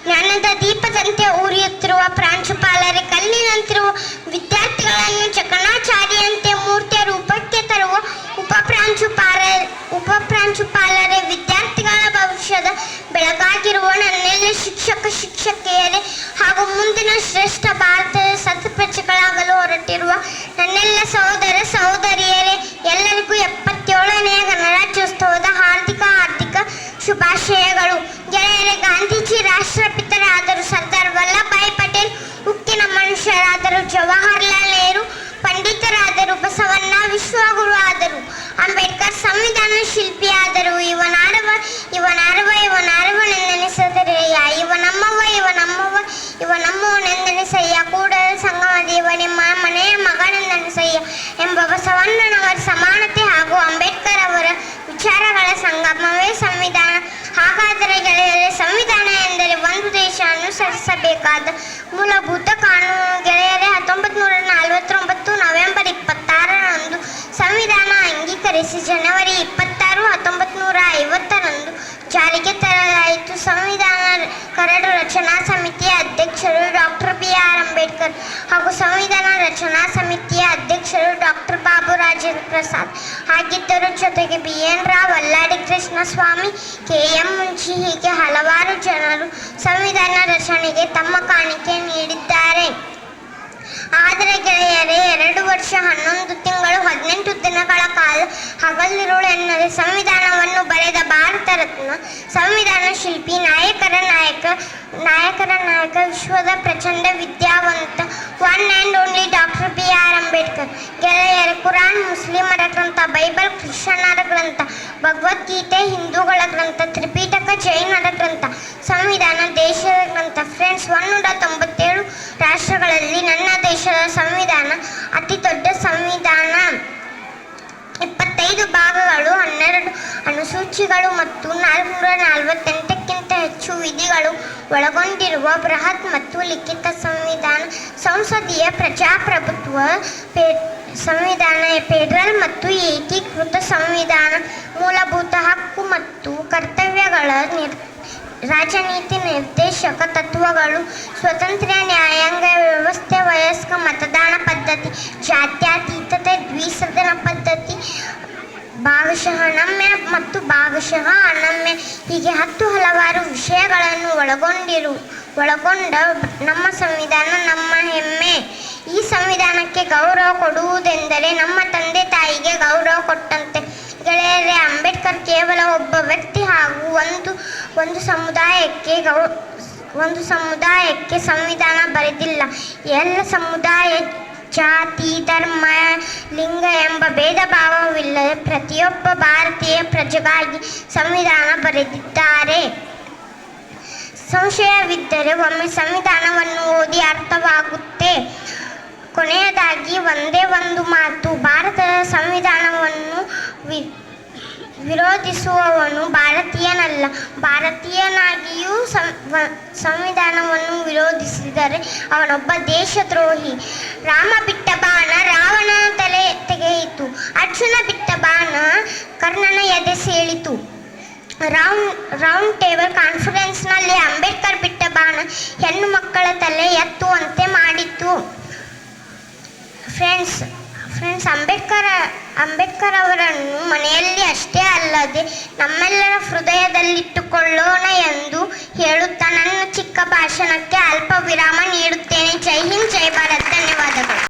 ಜ್ಞಾನದ ದೀಪದಂತೆ ಉರಿಯುತ್ತಿರುವ ಪ್ರಾಂಶುಪಾಲರೇ, ಕಲ್ಲಿನಂತಿರುವ ವಿದ್ಯಾರ್ಥಿಗಳನ್ನು ಚಕಣಾಚಾರಿಯಂತೆ ಮೂರ್ತಿಯ ರೂಪಕ್ಕೆ ತರುವ ಉಪಪ್ರಾಂಶುಪಾಲರೇ, ವಿದ್ಯಾರ್ಥಿಗಳ ಭವಿಷ್ಯದ ಬೆಳಕಾಗಿರುವ ನನ್ನೆಲ್ಲ ಶಿಕ್ಷಕಿಯರೇ ಹಾಗೂ ಮುಂದಿನ ಶ್ರೇಷ್ಠ ಭಾರತದ ಸತ್ಪ್ರಜೆಗಳಾಗಲು ಹೊರಟಿರುವ ನನ್ನೆಲ್ಲ ಸಹೋದರ ಸಹೋದರಿಯರೇ, ಎಲ್ಲರಿಗೂ 77ನೇ ಗಣರಾಜ್ಯೋತ್ಸವದ ಹಾರ್ದಿಕ ಶುಭಾಶಯಗಳು. ಗೆಳೆಯರೇ, ಗಾಂಧೀಜಿ ರಾಷ್ಟ್ರಪಿತರಾದರು, ಸರ್ದಾರ್ ವಲ್ಲಭಭಾಯಿ ಪಟೇಲ್ ಉಕ್ಕಿನ ಮನುಷ್ಯರಾದರು, ಜವಾಹರ್ಲಾಲ್ ನೆಹರು ಪಂಡಿತರಾದರು, ಬಸವಣ್ಣ ವಿಶ್ವಗುರು ಆದರು, ಅಂಬೇಡ್ಕರ್ ಸಂವಿಧಾನ ಶಿಲ್ಪಿಯಾದರು. ಇವನಾರವನೆಂದೆನಿಸದರೆಯ, ಇವನಮ್ಮವನೆಂದೆನಿಸಯ್ಯ, ಕೂಡಲ ಸಂಗಮ ದೇವನೇ ಮನೆಯ ಮಗನೆಂದೆನಿಸಯ್ಯ ಎಂಬ ಬಸವಣ್ಣನವರ ಸಮಾನತೆ ಹಾಗೂ ಅಂಬೇಡ್ಕರ್ ಅವರ ವಿಚಾರಗಳ ಸಂಗಮವೇ ಸಂವಿಧಾನ. ಹಾಗಾದರೆ ಗೆಳೆಯರೇ, ಸಂವಿಧಾನ ಎಂದರೆ ಒಂದು ದೇಶ ಅನುಸರಿಸಬೇಕಾದ ಮೂಲಭೂತ ಕಾನೂನು. ಗೆಳೆಯರೇ, 1949 ನವೆಂಬರ್ 26ರಂದು ಸಂವಿಧಾನ ಅಂಗೀಕರಿಸಿ ಜನವರಿ 26, 1950ರಂದು ಜಾರಿಗೆ ತರಲಾಯಿತು. ಸಂವಿಧಾನ ಕರಡು ರಚನಾ ಸಮಿತಿಯ ಅಧ್ಯಕ್ಷರು ಡಾಕ್ಟರ್ BR ಅಂಬೇಡ್ಕರ್ ಹಾಗೂ ಸಂವಿಧಾನ ರಚನಾ ಸಮಿತಿಯ ಅಧ್ಯಕ್ಷರು ಡಾಕ್ಟರ್ ಬಾಬು ರಾಜೇಂದ್ರ ಪ್ರಸಾದ್ ಆಗಿದ್ದರು. ಜೊತೆಗೆ BN ರಾವ್, ಅಲ್ಲಾಡಿ ಕೃಷ್ಣಸ್ವಾಮಿ, KM ಮುನ್ಷಿ ಹೀಗೆ ಹಲವಾರು ಜನರು ಸಂವಿಧಾನ ರಚನೆಗೆ ತಮ್ಮ ಕಾಣಿಕೆ ನೀಡಿದ್ದಾರೆ. ಆದರೆ ಗೆಳೆಯರೇ, 2 ವರ್ಷ 11 ತಿಂಗಳು 18 ದಿನಗಳ ಕಾಲ ಹಗಲಿರುಳು ಎನ್ನದೆ ಸಂವಿಧಾನವನ್ನು ಬರೆದ ಭಾರತ ರತ್ನ, ಸಂವಿಧಾನ ಶಿಲ್ಪಿ, ನಾಯಕರ ನಾಯಕ, ವಿಶ್ವದ ಪ್ರಚಂಡ ವಿದ್ಯಾವಂತ, one and only doctor BR Ambedkar. ಗೆಳೆಯರೇ, ಕುರಾನ್ ಮುಸ್ಲಿಮರ ಗ್ರಂಥ, ಬೈಬಲ್ ಕ್ರಿಶ್ಚಿಯನ್ನರ ಗ್ರಂಥ, ಭಗವದ್ಗೀತೆ ಹಿಂದೂಗಳ ಗ್ರಂಥ, ತ್ರಿಪಿಟಕ ಜೈನರ ಗ್ರಂಥ, ಸಂವಿಧಾನ ದೇಶದ ಗ್ರಂಥ. ಫ್ರೆಂಡ್ಸ್, 197 ರಾಷ್ಟ್ರಗಳಲ್ಲಿ ನನ್ನ ದೇಶದ ಸಂವಿಧಾನ ಅತಿ ದೊಡ್ಡ ಸಂವಿಧಾನ. 25 ಭಾಗಗಳು, 12 ಅನುಸೂಚಿಗಳು ಮತ್ತು 448ಕ್ಕಿಂತ ಹೆಚ್ಚು ವಿಧಿಗಳು ಒಳಗೊಂಡಿರುವ ಬೃಹತ್ ಮತ್ತು ಲಿಖಿತ ಸಂವಿಧಾನ. ಸಂಸದೀಯ ಪ್ರಜಾಪ್ರಭುತ್ವ ಸಂವಿಧಾನ, ಫೆಡರಲ್ ಮತ್ತು ಏಕೀಕೃತ ಸಂವಿಧಾನ. ಮೂಲಭೂತ ಹಕ್ಕು ಮತ್ತು ಕರ್ತವ್ಯಗಳ ರಾಜನೀತಿ ನಿರ್ದೇಶಕ ತತ್ವಗಳು, ಸ್ವತಂತ್ರ ನ್ಯಾಯಾಂಗ ವ್ಯವಸ್ಥೆ, ವಯಸ್ಕ ಮತದಾನ ಪದ್ಧತಿ, ಜಾತ್ಯತೀತತೆ, ದ್ವಿಸದನ ಪದ್ಧತಿ, ಭಾಗಶಃ ನಮ್ಯ ಮತ್ತು ಭಾಗಶಃ ಅನಮ್ಯ ಹೀಗೆ 10 ಹಲವಾರು ವಿಷಯಗಳನ್ನು ಒಳಗೊಂಡ ನಮ್ಮ ಸಂವಿಧಾನ ನಮ್ಮ ಹೆಮ್ಮೆ. ಈ ಸಂವಿಧಾನಕ್ಕೆ ಗೌರವ ಕೊಡುವುದೆಂದರೆ ನಮ್ಮ ತಂದೆ ತಾಯಿಗೆ ಗೌರವ ಕೊಟ್ಟಂತೆ. ಗೆಳೆಯರೇ, ಅಂಬೇಡ್ಕರ್ ಕೇವಲ ಒಬ್ಬ ವ್ಯಕ್ತಿ ಹಾಗೂ ಒಂದು ಸಮುದಾಯಕ್ಕೆ ಸಂವಿಧಾನ ಬರೆದಿಲ್ಲ. ಎಲ್ಲ ಸಮುದಾಯ, ಜಾತಿ, ಧರ್ಮ, ಲಿಂಗ ಎಂಬ ಭೇದ ಭಾವವಿಲ್ಲದೆ ಪ್ರತಿಯೊಬ್ಬ ಭಾರತೀಯ ಪ್ರಜೆಗಾಗಿ ಸಂವಿಧಾನ ಬರೆದಿದ್ದಾರೆ. ಸಂಶಯವಿದ್ದರೆ ಒಮ್ಮೆ ಸಂವಿಧಾನವನ್ನು ಓದಿ ಅರ್ಥವಾಗುತ್ತೆ. ಕೊನೆಯದಾಗಿ ಒಂದೇ ಒಂದು ಮಾತು, ಭಾರತದ ಸಂವಿಧಾನವನ್ನು ವಿರೋಧಿಸುವವನು ಭಾರತೀಯನಲ್ಲ. ಭಾರತೀಯನಾಗಿಯೂ ಸಂವಿಧಾನವನ್ನು ವಿರೋಧಿಸಿದರೆ ಅವನೊಬ್ಬ ದೇಶದ್ರೋಹಿ. ರಾಮ ಬಿಟ್ಟ ಬಾಣ ರಾವಣನ ತಲೆ ತೆಗೆಯಿತು, ಅರ್ಜುನ ಬಿಟ್ಟ ಬಾಣ ಕರ್ಣನ ಎದೆ ಸೀಳಿತು. ರೌಂಡ್ ಟೇಬಲ್ ಕಾನ್ಫರೆನ್ಸ್ನಲ್ಲಿ ಅಂಬೇಡ್ಕರ್ ಬಿಟ್ಟ ಬಾಣ ಹೆಣ್ಣು ಮಕ್ಕಳ ತಲೆ ಎತ್ತುವಂತೆ ಮಾಡಿತು. ಫ್ರೆಂಡ್ಸ್, ಅಂಬೇಡ್ಕರ್ ಅವರನ್ನು ಮನೆಯಲ್ಲಿ ಅಷ್ಟೇ ಅಲ್ಲದೆ ನಮ್ಮೆಲ್ಲರ ಹೃದಯದಲ್ಲಿಟ್ಟುಕೊಳ್ಳೋಣ ಎಂದು ಹೇಳುತ್ತಾ ನನ್ನ ಚಿಕ್ಕ ಭಾಷಣಕ್ಕೆ ಅಲ್ಪ ವಿರಾಮ ನೀಡುತ್ತೇನೆ. ಜೈ ಹಿಂದ್, ಜೈ ಭಾರತ್. ಧನ್ಯವಾದಗಳು.